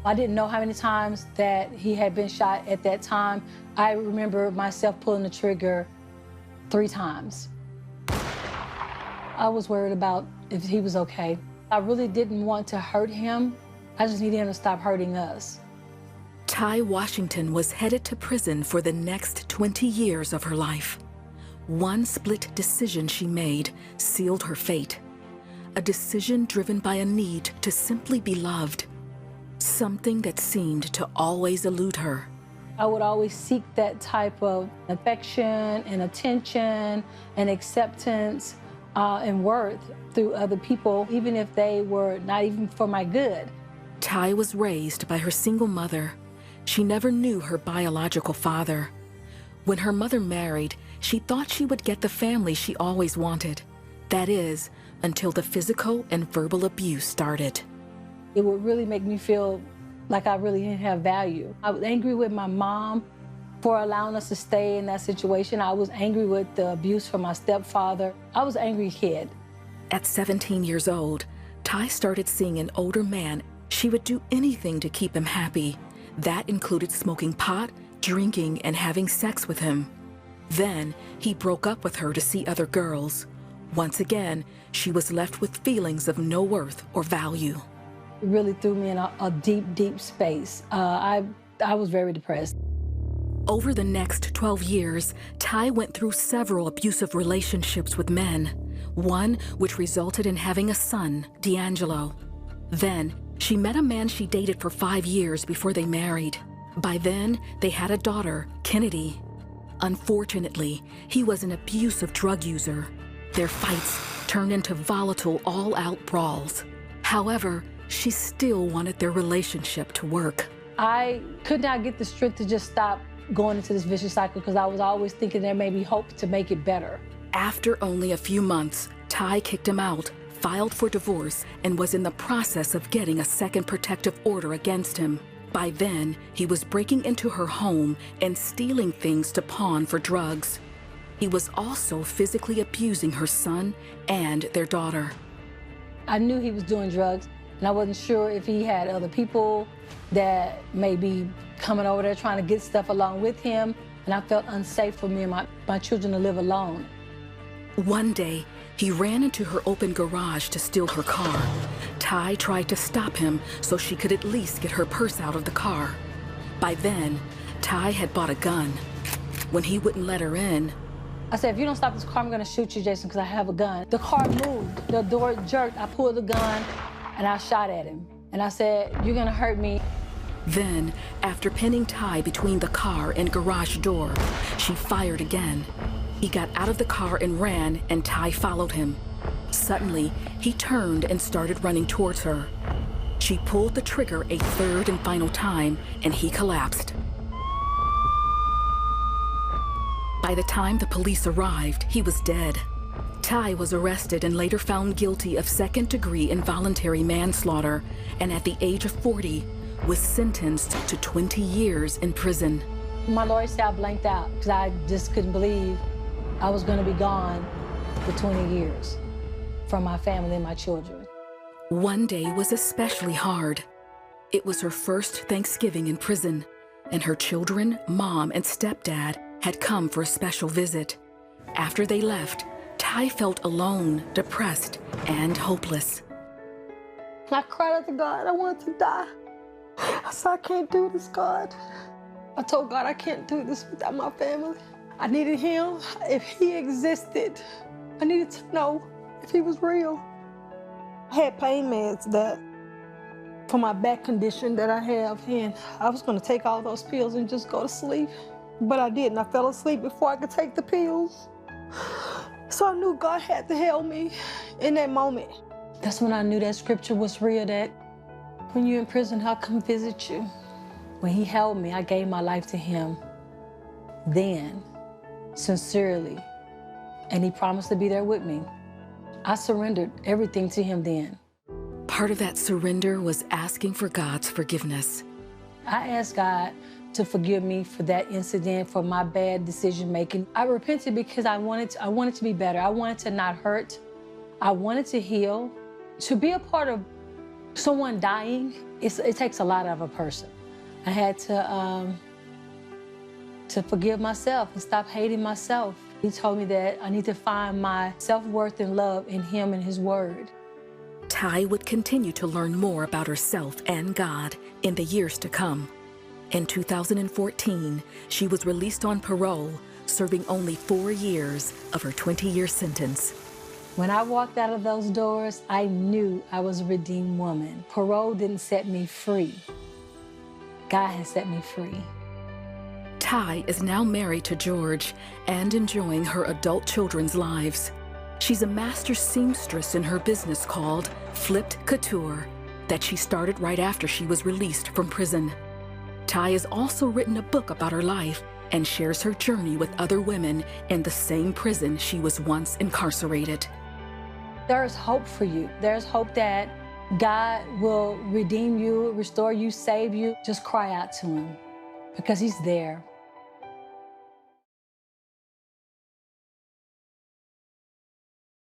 I didn't know how many times that he had been shot at that time. I remember myself pulling the trigger 3 times. I was worried about if he was okay. I really didn't want to hurt him. I just needed him to stop hurting us. Ty Washington was headed to prison for the next 20 years of her life. One split decision she made sealed her fate. A decision driven by a need to simply be loved. Something that seemed to always elude her. I would always seek that type of affection and attention and acceptance and worth through other people, even if they were not even for my good. Ty was raised by her single mother. She never knew her biological father. When her mother married, she thought she would get the family she always wanted. That is, until the physical and verbal abuse started. It would really make me feel like I really didn't have value. I was angry with my mom for allowing us to stay in that situation. I was angry with the abuse from my stepfather. I was an angry kid. At 17 years old, Ty started seeing an older man. She would do anything to keep him happy. That included smoking pot, drinking, and having sex with him. Then, he broke up with her to see other girls. Once again, she was left with feelings of no worth or value. It really threw me in a deep, deep space. I was very depressed. Over the next 12 years, Ty went through several abusive relationships with men, one which resulted in having a son, D'Angelo. Then, she met a man she dated for 5 years before they married. By then, they had a daughter, Kennedy. Unfortunately, he was an abusive drug user. Their fights turned into volatile, all-out brawls. However, she still wanted their relationship to work. I could not get the strength to just stop going into this vicious cycle because I was always thinking there may be hope to make it better. After only a few months, Ty kicked him out, filed for divorce, and was in the process of getting a second protective order against him. By then, he was breaking into her home and stealing things to pawn for drugs. He was also physically abusing her son and their daughter. I knew he was doing drugs, and I wasn't sure if he had other people that may be coming over there trying to get stuff along with him, and I felt unsafe for me and my children to live alone. One day, he ran into her open garage to steal her car. Ty tried to stop him so she could at least get her purse out of the car. By then, Ty had bought a gun. When he wouldn't let her in, I said, if you don't stop this car, I'm gonna shoot you, Jason, because I have a gun. The car moved, the door jerked, I pulled the gun, and I shot at him. And I said, you're gonna hurt me. Then, after pinning Ty between the car and garage door, she fired again. He got out of the car and ran, and Ty followed him. Suddenly, he turned and started running towards her. She pulled the trigger a third and final time, and he collapsed. By the time the police arrived, he was dead. Ty was arrested and later found guilty of second-degree involuntary manslaughter, and at the age of 40, was sentenced to 20 years in prison. My lawyer said I blanked out because I just couldn't believe I was going to be gone for 20 years from my family and my children. One day was especially hard. It was her first Thanksgiving in prison, and her children, mom, and stepdad had come for a special visit. After they left, Ty felt alone, depressed, and hopeless. I cried out to God. I wanted to die. I said, I can't do this, God. I told God I can't do this without my family. I needed him. If he existed, I needed to know if he was real. I had pain meds that for my back condition that I have, and I was going to take all those pills and just go to sleep. But I didn't. I fell asleep before I could take the pills. So I knew God had to help me in that moment. That's when I knew that scripture was real, that when you're in prison, I'll come visit you. When he held me, I gave my life to him then, sincerely, and he promised to be there with me. I surrendered everything to him then. Part of that surrender was asking for God's forgiveness. I asked God to forgive me for that incident, for my bad decision-making. I repented because I wanted to be better. I wanted to not hurt. I wanted to heal. To be a part of Someone dying, it takes a lot of a person. I had to forgive myself and stop hating myself. He told me that I need to find my self-worth and love in him and his word. Ty would continue to learn more about herself and God in the years to come. In 2014, she was released on parole, serving only 4 years of her 20-year sentence. When I walked out of those doors, I knew I was a redeemed woman. Parole didn't set me free. God has set me free. Ty is now married to George and enjoying her adult children's lives. She's a master seamstress in her business called Flipped Couture that she started right after she was released from prison. Ty has also written a book about her life and shares her journey with other women in the same prison she was once incarcerated. There's hope for you. There's hope that God will redeem you, restore you, save you. Just cry out to him because he's there.